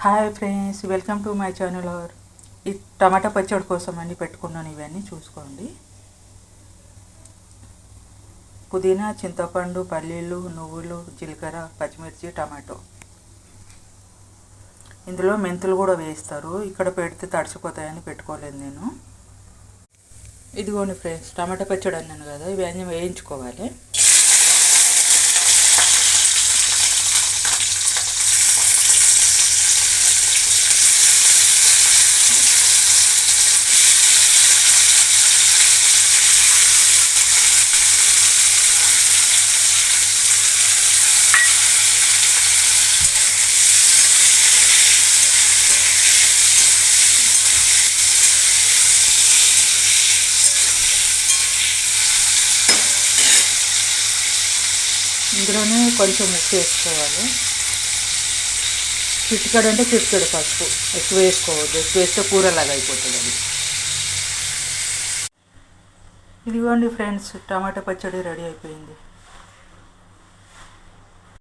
Hi friends, welcome to my channel. ఈ టమాటా పచ్చడి కోసం అన్ని పెట్టుకున్నాను. ఇవన్నీ చూసుకోండి. పుదీనా, చింతపండు, పల్లీలు, నువ్వులు, జీలకర్ర, పచ్చిమిర్చి, టమాటో. ఇందులో మెంతులు కూడా వేస్తారు. ఇక్కడ పెడితే తడిసిపోతాయని పెట్టుకోలేదు నేను. ఇదిగోండి ఫ్రెండ్స్, టమాటా పచ్చడి అన్నాను కదా, ఇవన్నీ వేయించుకోవాలి. ఇందులోనే కొంచెం ఉప్పు వేసుకోవాలి. చిటికెడు అంటే చిటికెడు పసుపు, ఎక్కువ వేసుకోవద్దు. ఎక్కువ వేస్తే కూరలాగా అయిపోతుంది అది. ఇదిగోండి ఫ్రెండ్స్, టమాటా పచ్చడి రెడీ అయిపోయింది.